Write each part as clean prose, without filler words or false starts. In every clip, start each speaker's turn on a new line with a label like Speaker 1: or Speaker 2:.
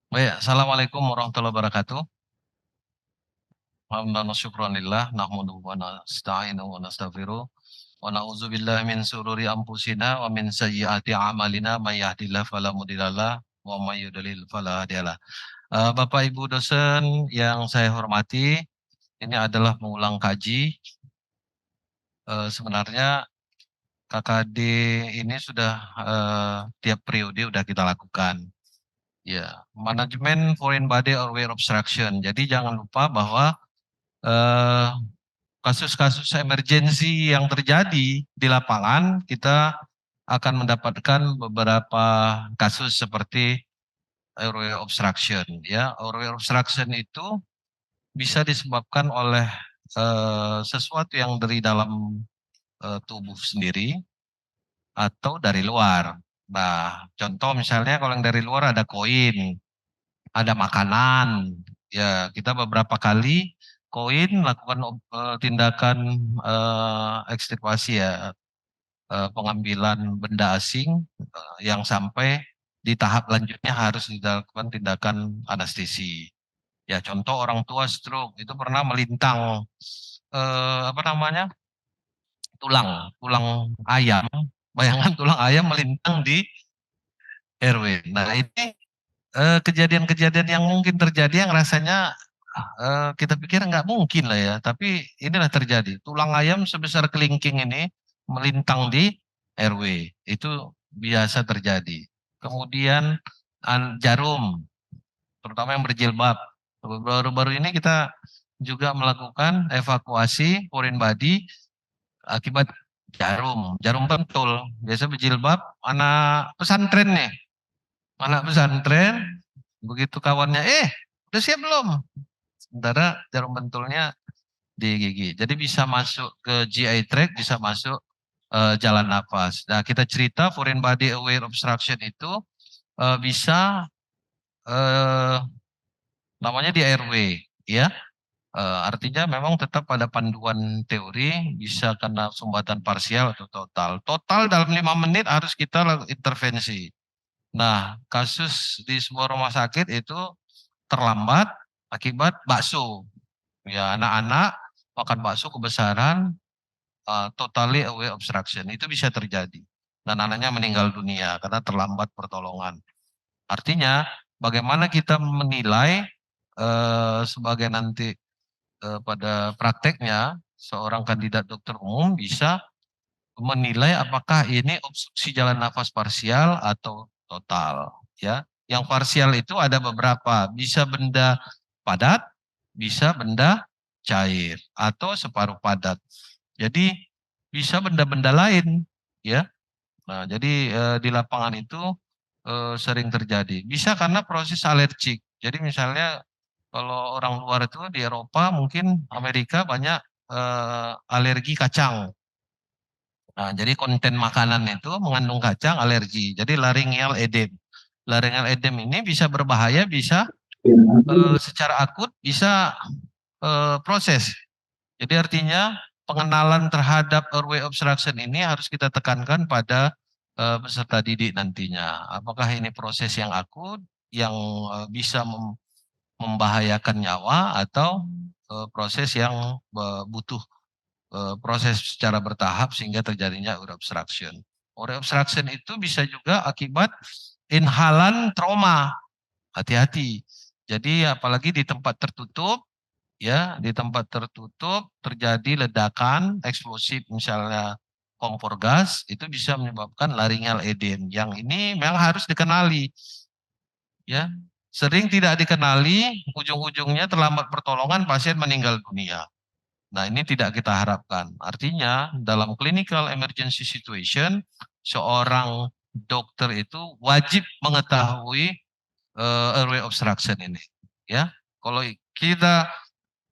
Speaker 1: Baik, Assalamualaikum warahmatullahi wabarakatuh. Alhamdulillah syukranillah nahmaduhu wa nasta'inuhu wa nastaghfiruh wa na'udzubillahi min sururi anfusina wa min sayyiati a'malina may yahdihillahu fala mudhillalah wa may yudlil fala hadiyalah. Bapak Ibu dosen yang saya hormati, ini adalah mengulang kaji. Sebenarnya KKD ini sudah tiap periode sudah kita lakukan. Ya, manajemen foreign body or wear obstruction. Jadi jangan lupa bahwa eh, kasus-kasus emergensi yang terjadi di lapangan, kita akan mendapatkan beberapa kasus seperti airway obstruction. Ya, airway obstruction itu bisa disebabkan oleh sesuatu yang dari dalam tubuh sendiri atau dari luar. Nah, contoh misalnya kalau yang dari luar ada koin, ada makanan. Ya, kita beberapa kali koin melakukan tindakan ekstirpasi ya, pengambilan benda asing yang sampai di tahap lanjutnya harus dilakukan tindakan anestesi. Ya, contoh orang tua stroke itu pernah melintang apa namanya? tulang ayam. Bayangkan tulang ayam melintang di RW. Nah, ini kejadian-kejadian yang mungkin terjadi yang rasanya kita pikir nggak mungkin lah ya, tapi inilah terjadi. Tulang ayam sebesar kelingking ini melintang di RW, itu biasa terjadi. Kemudian jarum, terutama yang berjilbab. Baru-baru ini kita juga melakukan evakuasi foreign body akibat jarum pentul. Biasa berjilbab, anak pesantren nih, anak pesantren, begitu kawannya, udah siap belum? Sementara jarum pentulnya di gigi. Jadi bisa masuk ke GI tract, bisa masuk jalan nafas. Nah, kita cerita foreign body aware obstruction itu bisa eh, namanya di airway, ya. Artinya memang tetap pada panduan teori bisa kena sumbatan parsial atau total. Total dalam 5 menit harus kita intervensi. Nah, kasus di sebuah rumah sakit itu terlambat akibat bakso. Ya, anak-anak makan bakso kebesaran, totally aware obstruction. Itu bisa terjadi. Dan anaknya meninggal dunia karena terlambat pertolongan. Artinya, bagaimana kita menilai sebagai nanti pada prakteknya, seorang kandidat dokter umum bisa menilai apakah ini obstruksi jalan nafas parsial atau total. Ya, yang parsial itu ada beberapa, bisa benda padat, bisa benda cair atau separuh padat. Jadi bisa benda-benda lain, ya. Nah, jadi di lapangan itu sering terjadi. Bisa karena proses alergik. Jadi misalnya kalau orang luar itu di Eropa, mungkin Amerika banyak alergi kacang. Nah, jadi konten makanan itu mengandung kacang, alergi. Jadi laryngeal edem. Laryngeal edem ini bisa berbahaya, bisa secara akut, bisa proses. Jadi artinya pengenalan terhadap airway obstruction ini harus kita tekankan pada peserta didik nantinya. Apakah ini proses yang akut, yang bisa membahayakan nyawa, atau proses yang butuh proses secara bertahap sehingga terjadinya airway obstruction. Airway obstruction itu bisa juga akibat inhalan trauma. Hati-hati. Jadi apalagi di tempat tertutup, ya, di tempat tertutup terjadi ledakan eksplosif, misalnya kompor gas, itu bisa menyebabkan laryngeal edem. Yang ini memang harus dikenali, ya. Sering tidak dikenali, ujung-ujungnya terlambat pertolongan, pasien meninggal dunia. Nah, ini tidak kita harapkan. Artinya dalam clinical emergency situation, seorang dokter itu wajib mengetahui airway obstruction ini, ya. Kalau kita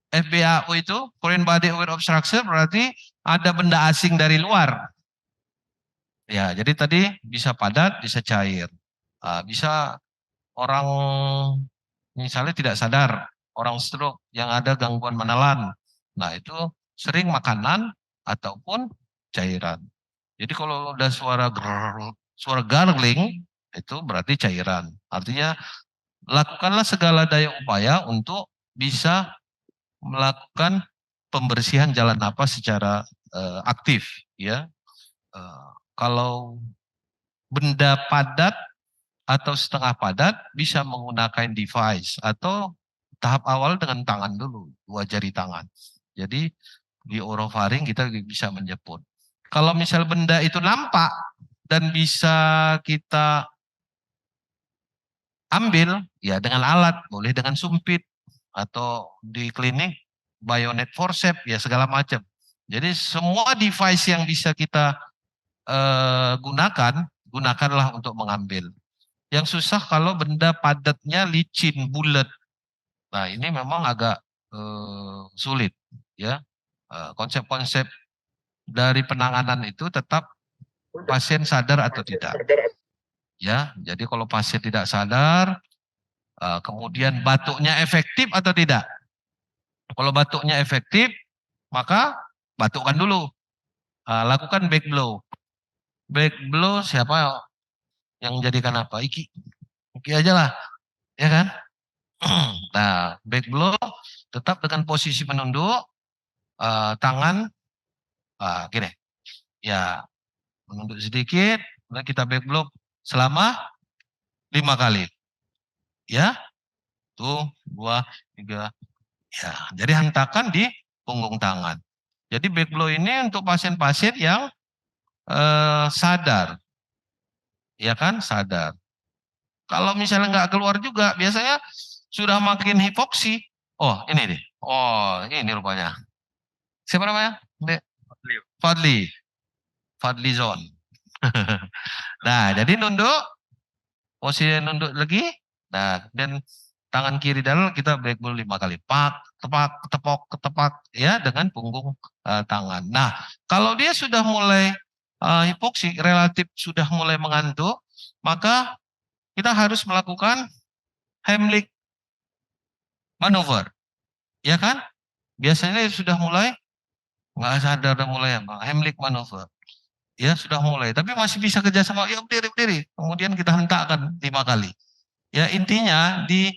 Speaker 1: FBAO itu, foreign body aware obstruction, berarti ada benda asing dari luar. Ya, jadi tadi bisa padat, bisa cair. Bisa orang misalnya tidak sadar, orang stroke yang ada gangguan menelan. Nah, itu sering makanan ataupun cairan. Jadi kalau udah suara gargling, itu berarti cairan. Artinya lakukanlah segala daya upaya untuk bisa melakukan pembersihan jalan napas secara aktif, ya. Kalau benda padat atau setengah padat bisa menggunakan device atau tahap awal dengan tangan dulu, 2 jari tangan. Jadi di orofaring kita bisa menjeput. Kalau misal benda itu nampak dan bisa kita ambil, ya dengan alat, boleh dengan sumpit atau di klinik bayonet forceps, ya segala macam. Jadi semua device yang bisa kita gunakanlah untuk mengambil. Yang susah kalau benda padatnya licin, bulat. Nah ini memang agak sulit, ya. Konsep-konsep dari penanganan itu tetap pasien sadar atau tidak. Ya, jadi kalau pasien tidak sadar, kemudian batuknya efektif atau tidak. Kalau batuknya efektif, maka batukkan dulu. Lakukan back blow. Back blow siapa yang jadikan apa? Iki. Iki aja lah, ya kan? Nah, back blow tetap dengan posisi menunduk, tangan gini. Ya, menunduk sedikit, kemudian kita back blow selama 5 kali. Ya, tuh 2, 3. Ya, jadi hentakan di punggung tangan. Jadi back blow ini untuk pasien-pasien yang sadar, ya kan, sadar. Kalau misalnya nggak keluar juga, biasanya sudah makin hipoksi. Oh, ini deh. Oh, ini rupanya. Siapa namanya? Fadli. Fadli Zon. Nah, jadi nunduk, posisi nunduk lagi. Nah, dan tangan kiri dalam kita back blow 5 kali. Pak, tepak, ketepok, ketepak, ya dengan punggung tangan. Nah, kalau dia sudah mulai hipoksi, relatif sudah mulai mengantuk, maka kita harus melakukan Heimlich maneuver, ya kan? Biasanya sudah mulai nggak sadar dan mulai apa? Heimlich maneuver, ya sudah mulai. Tapi masih bisa kerjasama. Ya berdiri berdiri. Kemudian kita hentakkan 5 kali. Ya intinya di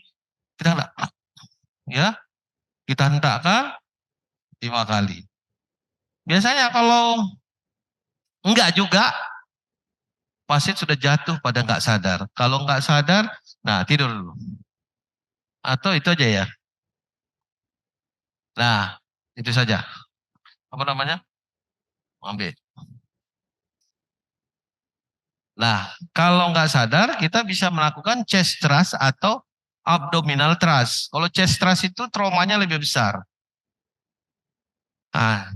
Speaker 1: kita hentak, ya kita hentakkan 5 kali. Biasanya kalau enggak juga pasien sudah jatuh pada nggak sadar. Kalau nggak sadar, nah tidur dulu. Atau itu aja ya. Nah, itu saja. Apa namanya? Ambil. Nah, kalau nggak sadar, kita bisa melakukan chest thrust atau abdominal thrust. Kalau chest thrust itu traumanya lebih besar. Nah,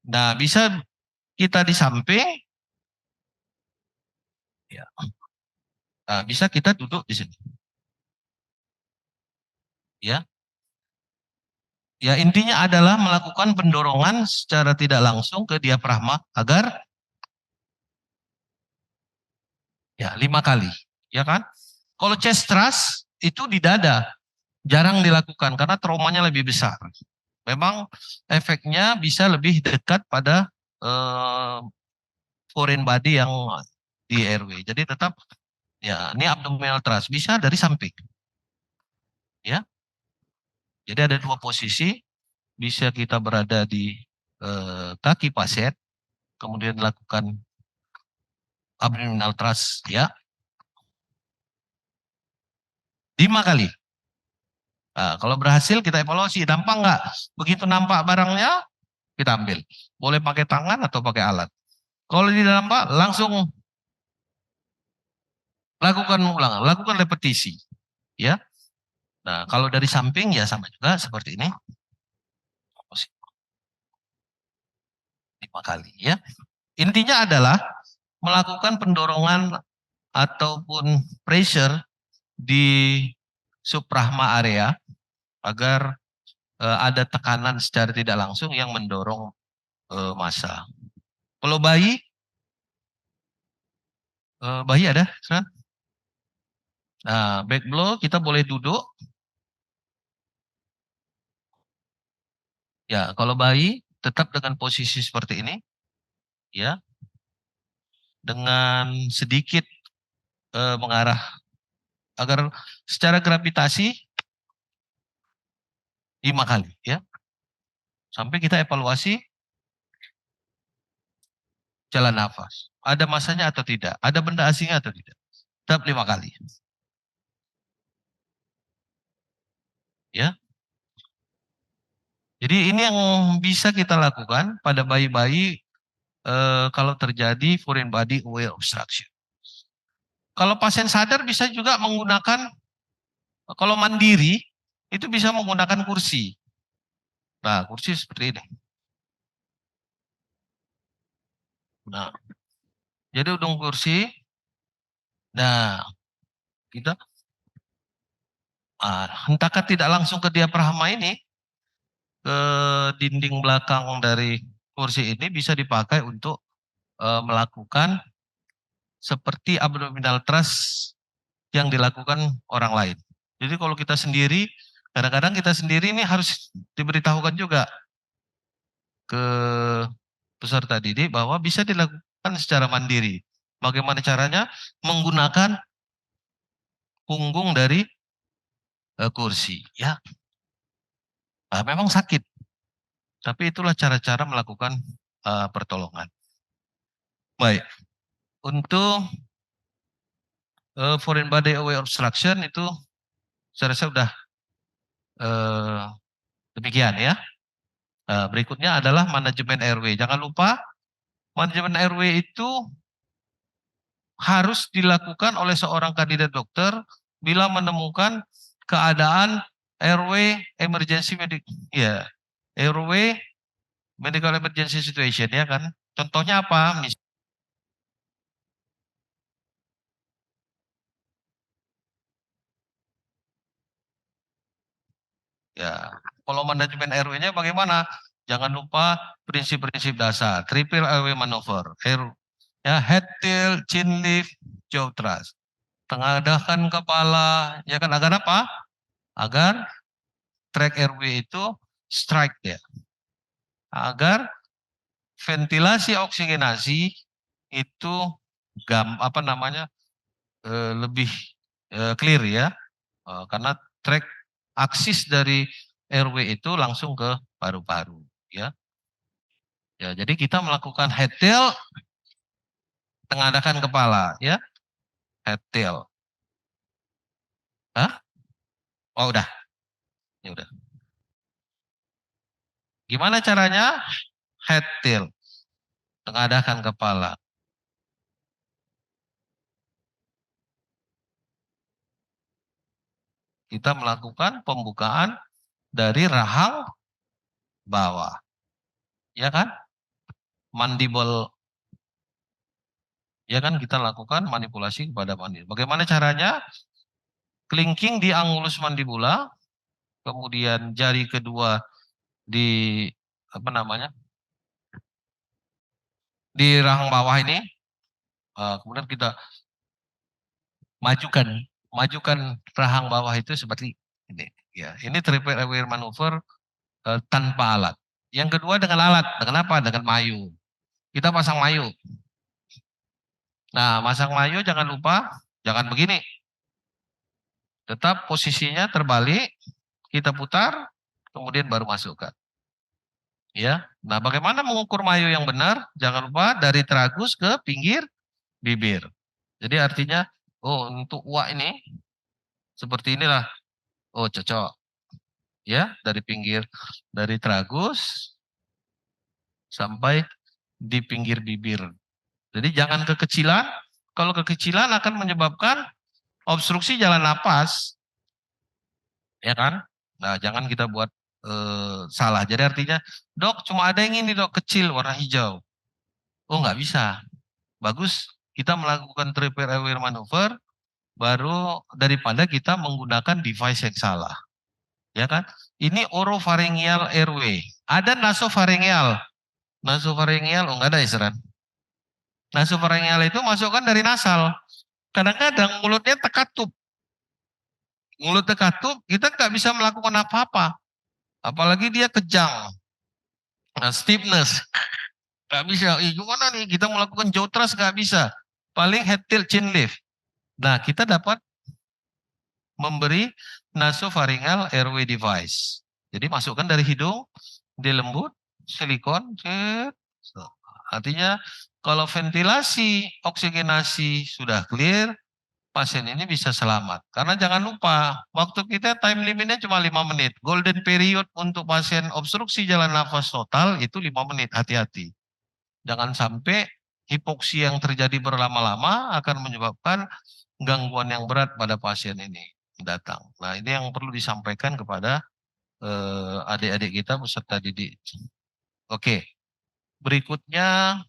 Speaker 1: nah bisa kita di samping, ya. Nah, bisa kita duduk di sini. Ya, ya intinya adalah melakukan pendorongan secara tidak langsung ke diafragma agar ya 5 kali, ya kan? Kalau chest thrust itu di dada, jarang dilakukan karena traumanya lebih besar. Memang efeknya bisa lebih dekat pada foreign body yang di airway. Jadi tetap ya ini abdominal thrust bisa dari samping. Ya. Jadi ada 2 posisi, bisa kita berada di kaki pasien, kemudian lakukan abdominal thrust ya 5 kali. Nah, kalau berhasil kita evaluasi, nampak nggak? Begitu nampak barangnya, kita ambil. Boleh pakai tangan atau pakai alat. Kalau tidak nampak, langsung lakukan ulang, lakukan repetisi. Ya. Nah, kalau dari samping ya sama juga seperti ini. 5 kali ya. Intinya adalah melakukan pendorongan ataupun pressure di suprahma area agar ada tekanan secara tidak langsung yang mendorong massa. Kalau bayi ada? Nah, back blow kita boleh duduk. Ya, kalau bayi tetap dengan posisi seperti ini, ya, dengan sedikit mengarah agar secara gravitasi 5 kali ya. Sampai kita evaluasi jalan nafas. Ada masanya atau tidak? Ada benda asingnya atau tidak? Tetap 5 kali. Ya. Jadi ini yang bisa kita lakukan pada bayi-bayi kalau terjadi foreign body airway obstruction. Kalau pasien sadar bisa juga menggunakan, kalau mandiri itu bisa menggunakan kursi. Nah, kursi seperti ini. Nah, jadi ujung kursi. Nah, kita hentakan tidak langsung ke diafragma ini, ke dinding belakang dari kursi ini bisa dipakai untuk melakukan seperti abdominal thrust yang dilakukan orang lain. Jadi kalau kita sendiri, kadang-kadang kita sendiri ini harus diberitahukan juga ke peserta didik bahwa bisa dilakukan secara mandiri. Bagaimana caranya? Menggunakan punggung dari kursi. Ya, memang sakit, tapi itulah cara-cara melakukan pertolongan. Baik, untuk foreign body airway obstruction itu saya rasa sudah demikian ya. Berikutnya adalah manajemen airway. Jangan lupa manajemen airway itu harus dilakukan oleh seorang kandidat dokter bila menemukan keadaan airway emergency ya, airway medical emergency situation ya kan. Contohnya apa? Ya, kalau manajemen airway-nya bagaimana? Jangan lupa prinsip-prinsip dasar. Triple airway maneuver. Ya, head, tail, chin lift, jaw thrust. Tengadahkan kepala, ya kan agar apa? Agar track airway itu strike ya. Agar ventilasi oksigenasi itu apa namanya? Lebih clear ya. Karena track aksis dari airway itu langsung ke paru-paru ya. Ya, jadi kita melakukan head tail, tengadahkan kepala ya. Head tail. Hah? Oh udah. Ya udah. Gimana caranya? Head tail. Tengadahkan kepala. Kita melakukan pembukaan dari rahang bawah. Ya kan? Mandible. Ya kan kita lakukan manipulasi kepada mandibula. Bagaimana caranya? Kelingking di angulus mandibula, kemudian jari kedua di apa namanya? Di rahang bawah ini, kemudian kita majukan rahang bawah itu seperti ini. Ya, ini triple airway maneuver tanpa alat. Yang kedua dengan alat, dengan apa? Dengan mayu. Kita pasang mayu. Nah, masang mayu jangan lupa, jangan begini. Tetap posisinya terbalik, kita putar, kemudian baru masukkan. Ya, nah bagaimana mengukur mayu yang benar? Jangan lupa dari tragus ke pinggir bibir. Jadi artinya, oh untuk uak ini seperti inilah. Oh cocok. Ya, dari pinggir, dari tragus sampai di pinggir bibir. Jadi jangan kekecilan. Kalau kekecilan akan menyebabkan obstruksi jalan napas. Ya kan? Nah, jangan kita buat salah. Jadi artinya, dok cuma ada yang ini dok, kecil warna hijau. Oh nggak bisa. Bagus kita melakukan triple airway maneuver baru daripada kita menggunakan device yang salah. Ya kan? Ini oropharyngeal airway. Ada nasopharyngeal. Nasopharyngeal, oh nggak ada Isran. Nasopharyngeal itu masukkan dari nasal. Kadang-kadang mulutnya terkatup. Mulut terkatup, kita nggak bisa melakukan apa-apa. Apalagi dia kejang. Nah, stiffness. Nggak bisa. Gimana nih? Kita melakukan jaw thrust nggak bisa. Paling head tilt chin lift. Nah, kita dapat memberi nasopharyngeal airway device. Jadi masukkan dari hidung, dia lembut, silikon, artinya kalau ventilasi, oksigenasi sudah clear, pasien ini bisa selamat. Karena jangan lupa, waktu kita time limitnya cuma 5 menit. Golden period untuk pasien obstruksi jalan nafas total itu 5 menit, hati-hati. Jangan sampai hipoksia yang terjadi berlama-lama akan menyebabkan gangguan yang berat pada pasien ini datang. Nah, ini yang perlu disampaikan kepada adik-adik kita peserta didik. Oke, berikutnya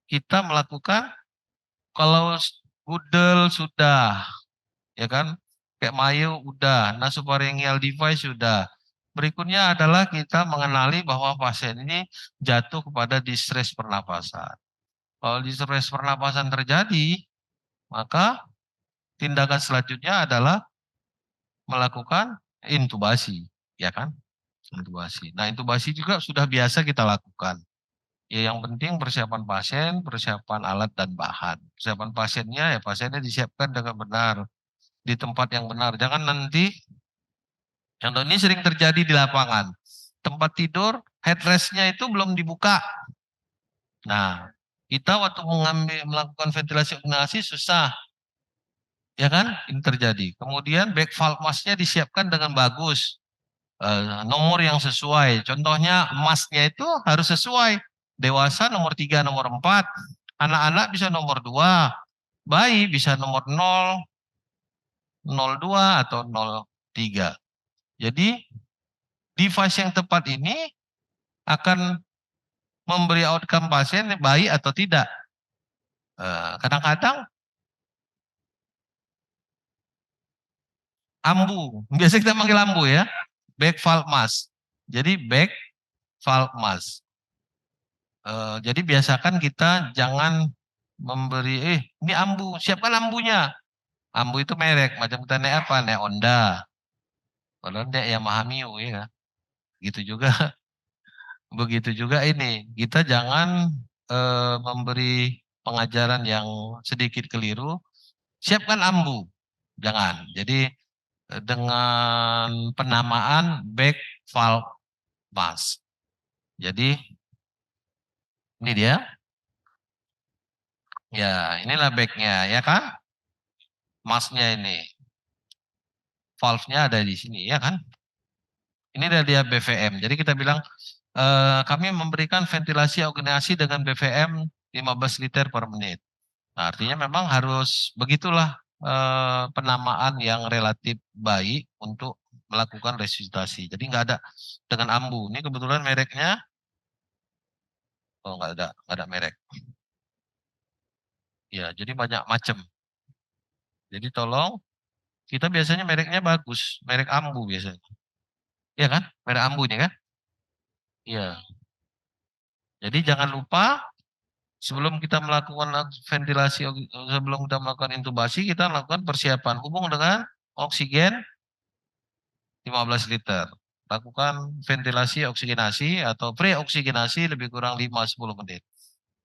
Speaker 1: kita melakukan kalau Google sudah, ya kan, kayak Mayo udah, nasopharyngeal device sudah. Berikutnya adalah kita mengenali bahwa pasien ini jatuh kepada distress pernapasan. Kalau distress pernapasan terjadi, maka tindakan selanjutnya adalah melakukan intubasi, ya kan? Intubasi. Nah, intubasi juga sudah biasa kita lakukan. Ya, yang penting persiapan pasien, persiapan alat dan bahan. Persiapan pasiennya ya pasiennya disiapkan dengan benar di tempat yang benar. Jangan nanti contoh ini sering terjadi di lapangan. Tempat tidur headrestnya itu belum dibuka. Nah, kita waktu melakukan ventilasi oksigenasi susah. Ya kan? Ini terjadi. Kemudian back valve mask-nya disiapkan dengan bagus. Nomor yang sesuai. Contohnya emasnya itu harus sesuai. Dewasa nomor 3, nomor 4. Anak-anak bisa nomor 2. Bayi bisa nomor 0, 02 atau 03. Jadi device yang tepat ini akan memberi outcome pasien baik atau tidak. Kadang-kadang ambu, biasa kita panggil ambu ya, back valve mask. Jadi back valve mask. Jadi biasakan kita jangan memberi, ini ambu, siapkan ambunya. Ambu itu merek, macam kita naik apa, naik Honda. Kalau naik Yamaha Mio ya. Gitu juga, begitu juga ini. Kita jangan memberi pengajaran yang sedikit keliru. Siapkan ambu, jangan. Jadi dengan penamaan back valve mask. Jadi ini dia. Ya, inilah backnya, ya kan? Masknya ini. Valve-nya ada di sini, ya kan? Ini dari dia BVM. Jadi kita bilang kami memberikan ventilasi oksigenasi dengan BVM 15 liter per menit. Nah, artinya memang harus begitulah penamaan yang relatif baik untuk melakukan resusitasi. Jadi nggak ada dengan ambu. Ini kebetulan mereknya, oh nggak ada merek. Ya, jadi banyak macam. Jadi tolong, kita biasanya mereknya bagus, merek ambu biasanya. Iya kan? Merek ambu ini kan? Iya. Jadi jangan lupa sebelum kita melakukan ventilasi, sebelum kita melakukan intubasi, kita melakukan persiapan hubung dengan oksigen 15 liter. Lakukan ventilasi oksigenasi atau pre-oksigenasi lebih kurang 5-10 menit.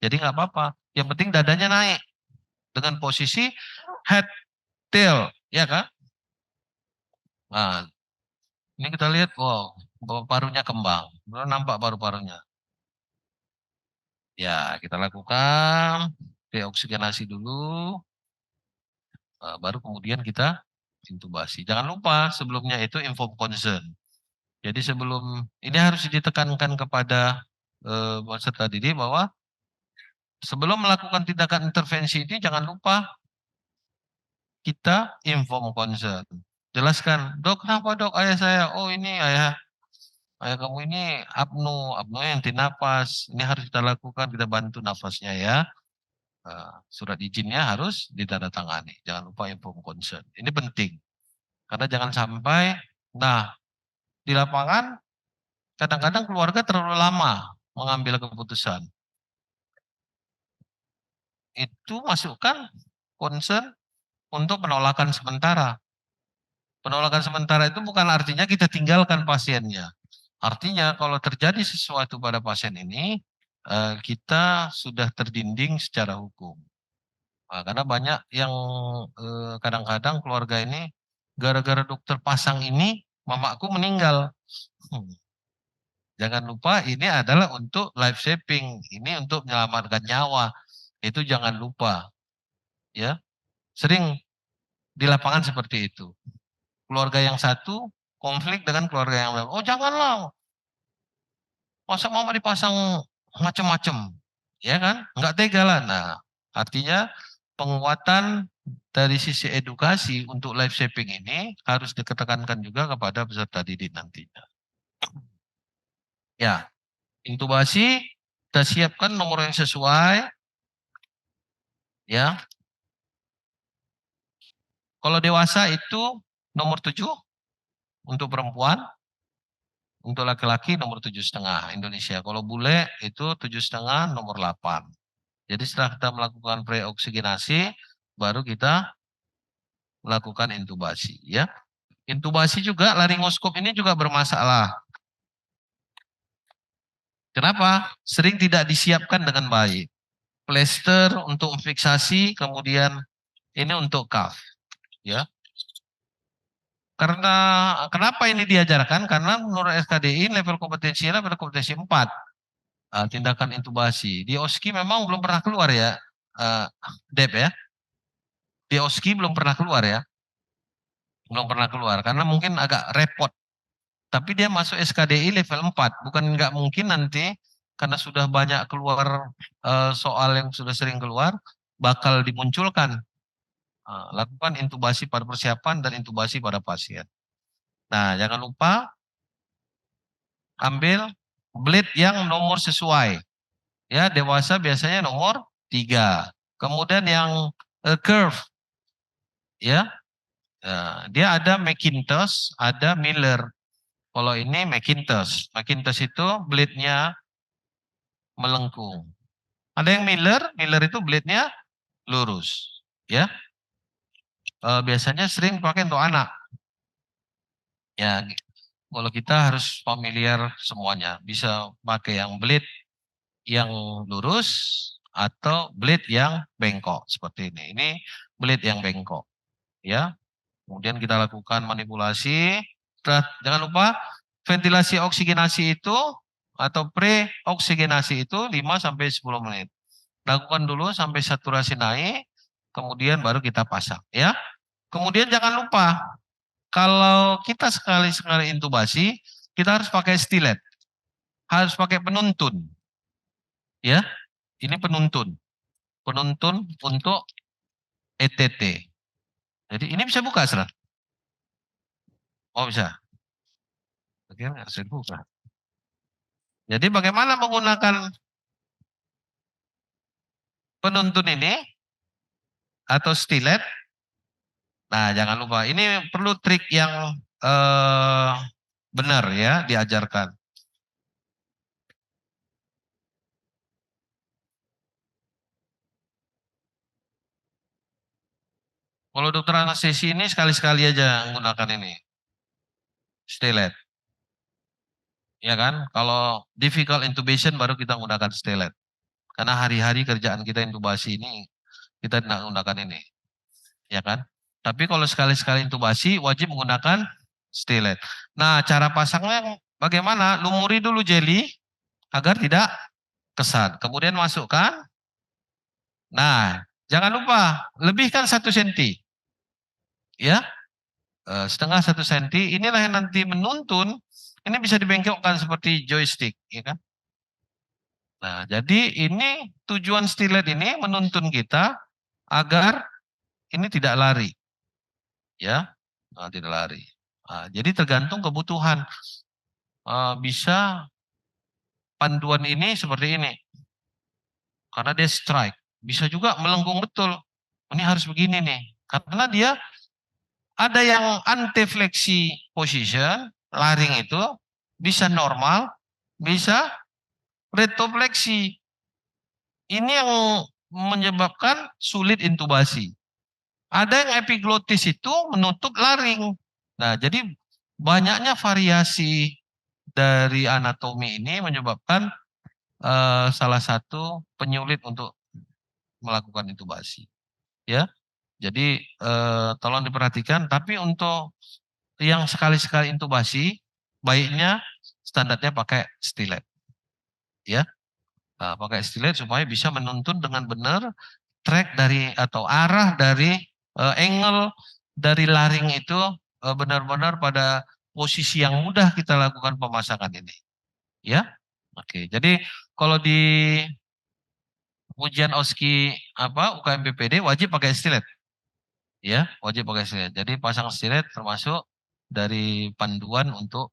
Speaker 1: Jadi nggak apa-apa. Yang penting dadanya naik dengan posisi head tail, ya kan? Nah, ini kita lihat, wow, parunya kembang. Nampak paru-parunya. Ya, kita lakukan deoksigenasi dulu, baru kemudian kita intubasi. Jangan lupa sebelumnya itu info concern. Jadi sebelum ini harus ditekankan kepada peserta didik bahwa sebelum melakukan tindakan intervensi ini jangan lupa kita inform concern. Jelaskan, dok kenapa dok ayah saya? Oh ini ayah kamu ini apno yang henti napas. Ini harus kita lakukan, kita bantu nafasnya ya. Surat izinnya harus ditandatangani. Jangan lupa inform concern. Ini penting. Karena jangan sampai, nah di lapangan kadang-kadang keluarga terlalu lama mengambil keputusan. Itu masukkan concern untuk penolakan sementara. Penolakan sementara itu bukan artinya kita tinggalkan pasiennya. Artinya kalau terjadi sesuatu pada pasien ini, kita sudah terdinding secara hukum. Nah, karena banyak yang kadang-kadang keluarga ini gara-gara dokter pasang ini mamaku meninggal. Hmm. Jangan lupa ini adalah untuk life saving, ini untuk menyelamatkan nyawa. Itu jangan lupa, ya. Sering di lapangan seperti itu. Keluarga yang satu konflik dengan keluarga yang lain. Oh janganlah, masa mama dipasang macam-macam, ya kan? Nggak tega lah. Nah, artinya penguatan dari sisi edukasi untuk life saving ini harus ditekankan juga kepada peserta didik nantinya. Ya, intubasi kita siapkan nomor yang sesuai, ya. Kalau dewasa itu nomor 7 untuk perempuan, untuk laki-laki nomor 7,5 Indonesia. Kalau bule itu 7,5 nomor 8. Jadi setelah kita melakukan preoksigenasi, baru kita melakukan intubasi, ya. Intubasi juga laringoskop ini juga bermasalah. Kenapa? Sering tidak disiapkan dengan baik. Plester untuk fiksasi, kemudian ini untuk cuff, ya. Karena kenapa ini diajarkan? Karena menurut SKDI level kompetensinya level kompetensi 4. Tindakan intubasi. Di OSKI memang belum pernah keluar ya, Dep ya. Di OSKI belum pernah keluar ya. Belum pernah keluar karena mungkin agak repot. Tapi dia masuk SKDI level 4. Bukan nggak mungkin nanti karena sudah banyak keluar soal yang sudah sering keluar, bakal dimunculkan. Lakukan intubasi pada persiapan dan intubasi pada pasien. Nah, jangan lupa ambil blade yang nomor sesuai. Ya, dewasa biasanya nomor 3. Kemudian yang curve, ya. Dia ada McIntosh, ada Miller. Kalau ini McIntosh. McIntosh itu blade-nya melengkung. Ada yang Miller, Miller itu blade-nya lurus. Ya, biasanya sering pakai untuk anak. Ya, kalau kita harus familiar semuanya. Bisa pakai yang blade yang lurus atau blade yang bengkok seperti ini. Ini blade yang bengkok. Ya, kemudian kita lakukan manipulasi. Jangan lupa ventilasi oksigenasi itu atau pre-oksigenasi itu 5 sampai 10 menit. Lakukan dulu sampai saturasi naik, kemudian baru kita pasang ya. Kemudian jangan lupa kalau kita sekali-sekali intubasi, kita harus pakai stilet. Harus pakai penuntun. Ya. Ini penuntun. Penuntun untuk ETT. Jadi ini bisa buka, Saudara? Oh, bisa. Bagian nggak bisa dibuka. Jadi bagaimana menggunakan penuntun ini atau stilet? Nah, jangan lupa ini perlu trik yang benar ya diajarkan. Kalau dokter anestesi ini sekali-sekali aja menggunakan ini stilet, ya kan? Kalau difficult intubation baru kita menggunakan stilet. Karena hari-hari kerjaan kita intubasi ini kita tidak menggunakan ini, ya kan? Tapi kalau sekali-sekali intubasi wajib menggunakan stilet. Nah, cara pasangnya bagaimana? Lumuri dulu jeli agar tidak kesan. Kemudian masukkan. Nah, jangan lupa lebihkan 1 senti, ya, setengah 1 senti. Inilah yang nanti menuntun. Ini bisa dibengkokkan seperti joystick, ya kan? Nah, jadi ini tujuan stilet ini menuntun kita agar ini tidak lari, ya, tidak lari. Nah, jadi tergantung kebutuhan. Bisa panduan ini seperti ini, karena dia strike. Bisa juga melengkung betul. Ini harus begini nih, karena dia ada yang anti-fleksi position, laring itu bisa normal, bisa retofleksi. Ini yang menyebabkan sulit intubasi. Ada yang epiglotis itu menutup laring. Nah, jadi banyaknya variasi dari anatomi ini menyebabkan salah satu penyulit untuk melakukan intubasi. ya. Jadi tolong diperhatikan. Tapi untuk yang sekali-sekali intubasi, baiknya standarnya pakai stilet, ya. Nah, pakai stilet supaya bisa menuntun dengan benar track dari atau arah dari angle dari laring itu benar-benar pada posisi yang mudah kita lakukan pemasangan ini, ya. Oke, jadi kalau di ujian OSKI UKM PPD wajib pakai stilet, ya, wajib pakai stilet. Jadi pasang stilet termasuk dari panduan untuk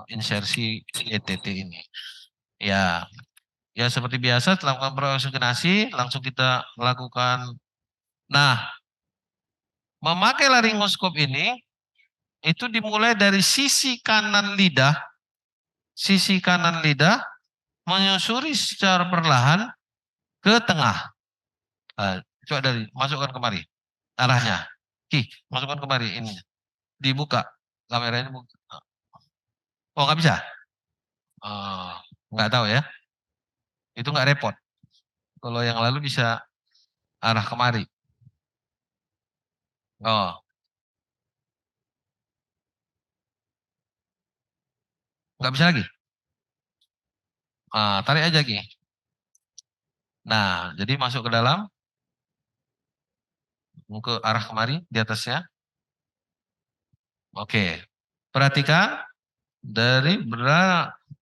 Speaker 1: insersi ETT ini. Ya, ya seperti biasa setelah melakukan prooksigenasi langsung kita melakukan. Nah, memakai laryngoskop ini itu dimulai dari sisi kanan lidah menyusuri secara perlahan ke tengah. Nah, coba dari masukkan kemari arahnya. Masukkan kemari ini. Dibuka kameranya buka. Oh nggak bisa? Oh, nggak tahu ya. Itu nggak repot. Kalau yang lalu bisa arah kemari. Oh, nggak bisa lagi. Tarik aja Ki. Nah, jadi masuk ke dalam, ke arah kemari di atasnya. Oke, perhatikan dari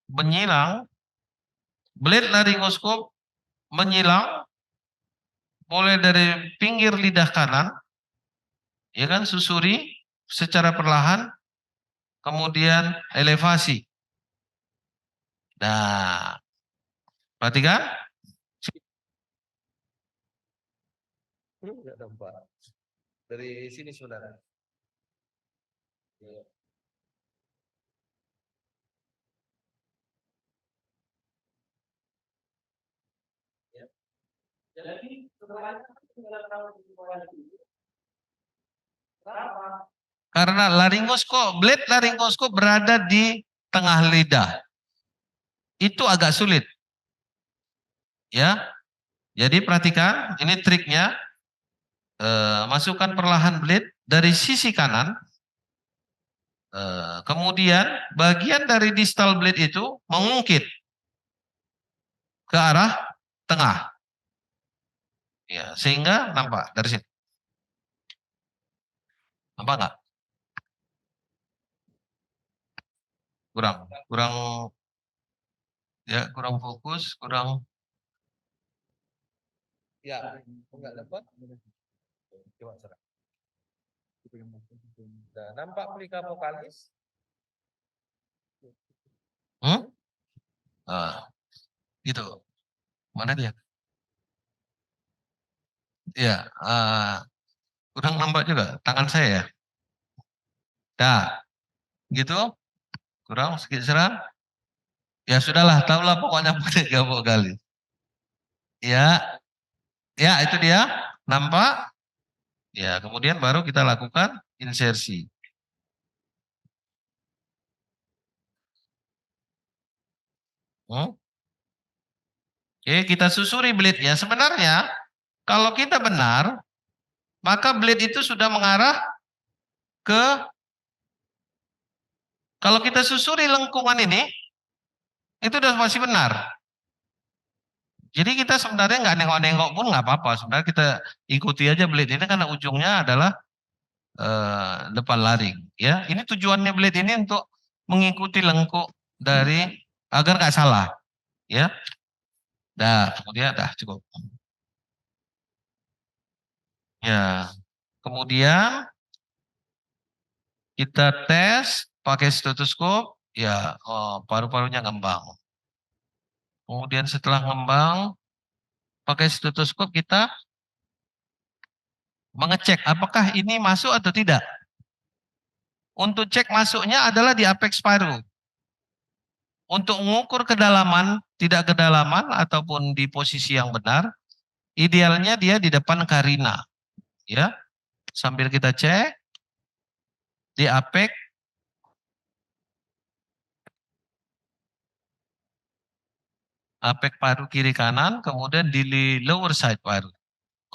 Speaker 1: menyilang, blade laryngoskop menyilang mulai dari pinggir lidah kanan, ya kan, susuri secara perlahan, kemudian elevasi. Nah, perhatikan. Enggak nampak. Dari sini saudara. Jadi karena blade laryngoskop berada di tengah lidah. Itu agak sulit. Ya. Jadi perhatikan, ini triknya. Masukkan perlahan blade dari sisi kanan. Kemudian bagian dari distal blade itu mengungkit ke arah tengah. Ya, sehingga nampak dari sini. Nampak nggak? Kurang, kurang, ya kurang fokus, kurang. Ya, enggak dapat. Coba serang. Nah, nampak plika vokalis? Gitu. Mana dia? Ya, kurang nampak juga tangan saya ya. Nah, gitu. Kurang sedikit serang. Ya sudahlah, tahulah pokoknya plika vokalis. Ya, ya itu dia. Nampak? Ya, kemudian baru kita lakukan insersi. Oke, kita susuri blade-nya. Sebenarnya, kalau kita benar, maka blade itu sudah mengarah ke, kalau kita susuri lengkungan ini, itu sudah masih benar. Jadi kita sebenarnya nggak nengok-nengok pun nggak apa-apa. Sebenarnya kita ikuti aja blade ini karena ujungnya adalah depan laring. Ya, ini tujuannya blade ini untuk mengikuti lengkuk dari agar nggak salah. Ya, dah kemudian dah cukup. Ya, kemudian kita tes pakai stetoskop, ya paru-parunya ngembang. Kemudian setelah ngembang, pakai stetoskop kita mengecek apakah ini masuk atau tidak. Untuk cek masuknya adalah di apex paru. Untuk mengukur kedalaman, tidak kedalaman ataupun di posisi yang benar, idealnya dia di depan karina. Ya, sambil kita cek di apex paru kiri kanan, kemudian di lower side paru.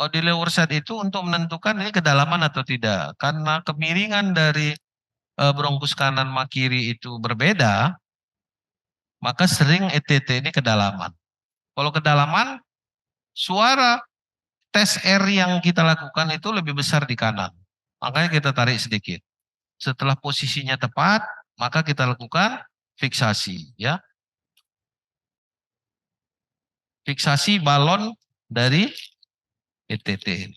Speaker 1: Kalau di lower side itu untuk menentukan ini kedalaman atau tidak. Karena kemiringan dari bronkus kanan sama kiri itu berbeda, maka sering ETT ini kedalaman. Kalau kedalaman, suara tes R yang kita lakukan itu lebih besar di kanan. Makanya kita tarik sedikit. Setelah posisinya tepat, maka kita lakukan fiksasi, ya. Fiksasi balon dari ETT.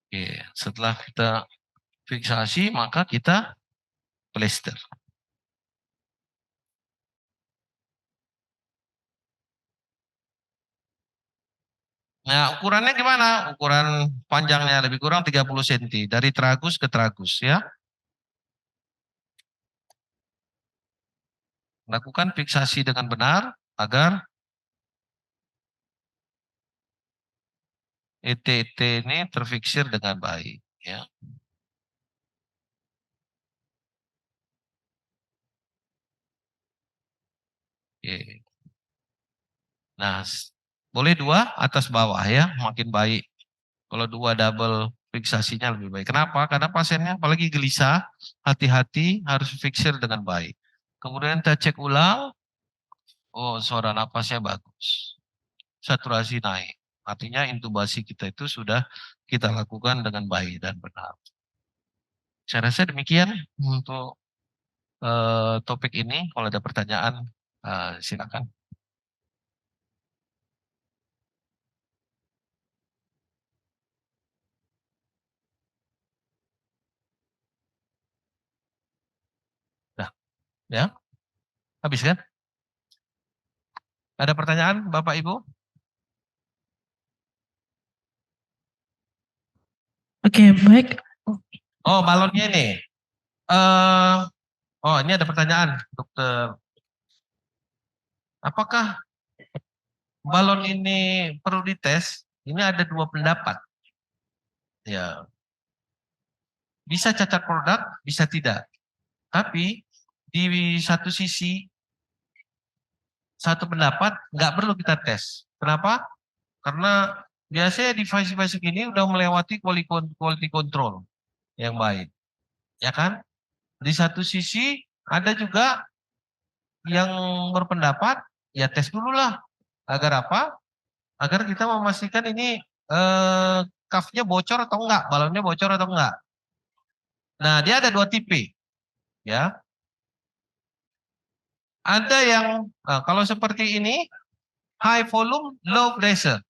Speaker 1: Oke, setelah kita fiksasi, maka kita plester. Nah, ukurannya gimana? Ukuran panjangnya lebih kurang 30 cm dari tragus ke tragus, ya. Lakukan fiksasi dengan benar agar ETT ini terfiksir dengan baik, ya. Oke. Nah, boleh dua atas bawah, ya, makin baik. Kalau dua double fiksasinya lebih baik. Kenapa? Karena pasiennya apalagi gelisah, hati-hati harus fiksir dengan baik. Kemudian kita cek ulang, oh suara napasnya bagus. Saturasi naik. Artinya intubasi kita itu sudah kita lakukan dengan baik dan benar. Saya rasa demikian untuk topik ini. Kalau ada pertanyaan, silakan. Nah, ya, habis kan? Ada pertanyaan, Bapak Ibu?
Speaker 2: Oke, baik.
Speaker 1: Oh, balonnya ini. eh oh, ini ada pertanyaan, Dokter. Apakah balon ini perlu dites? Ini ada dua pendapat. Ya, bisa cacat produk, bisa tidak. Tapi di satu sisi, satu pendapat nggak perlu kita tes. Kenapa? Karena biasanya device-device ini udah melewati quality control yang baik, ya kan? Di satu sisi ada juga yang berpendapat ya tes dulu lah. Agar apa? Agar kita memastikan ini cuff-nya bocor atau enggak, balonnya bocor atau enggak. Nah, dia ada dua tipe, ya. Ada yang kalau seperti ini high volume, low pressure.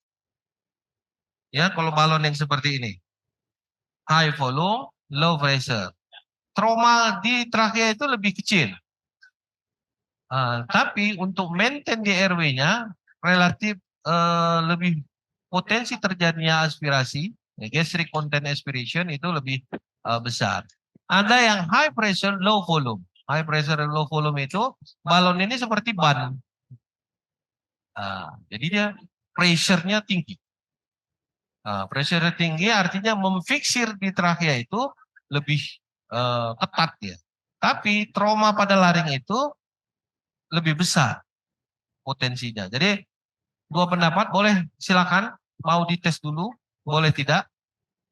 Speaker 1: Ya, kalau balon yang seperti ini. High volume, low pressure. Trauma di trakea itu lebih kecil. Tapi untuk maintain di airway-nya relatif lebih potensi terjadinya aspirasi, ya, gastric content aspiration itu lebih besar. Ada yang high pressure, low volume. High pressure dan low volume itu balon ini seperti ban. Jadi dia pressure-nya tinggi. Pressure tinggi artinya memfiksir di trakea itu lebih ketat ya. Tapi trauma pada laring itu lebih besar potensinya. Jadi dua pendapat boleh silakan mau dites dulu, boleh tidak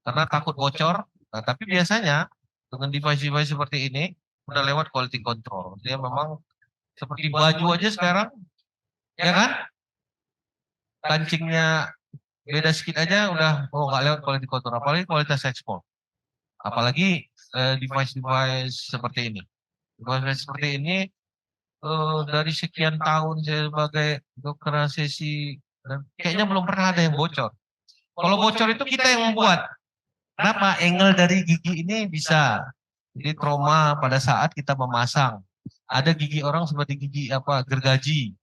Speaker 1: karena takut bocor. Nah, tapi biasanya dengan device-device seperti ini udah lewat quality control. Dia memang seperti baju aja sekarang, ya kan? Kancingnya beda sedikit aja udah nggak lewat quality control, apalagi kualitas ekspor. Apalagi device-device seperti ini. Device seperti ini dari sekian tahun saya sebagai dokter anestesi kayaknya belum pernah ada yang bocor. Kalau bocor itu kita yang membuat. Kenapa? Angle dari gigi ini bisa jadi trauma pada saat kita memasang. Ada gigi orang seperti gigi apa gergaji,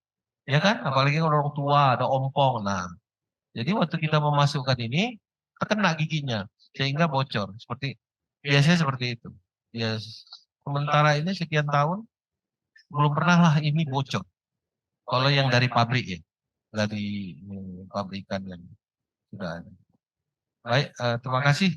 Speaker 1: ya kan? Apalagi orang tua ada ompong. Nah, jadi waktu kita memasukkan ini terkena giginya sehingga bocor. Seperti biasanya seperti itu. Ya, sementara ini sekian tahun belum pernah lah ini bocor. Kalau yang dari pabrik ya, dari pabrikan yang sudah ada. Baik, terima kasih.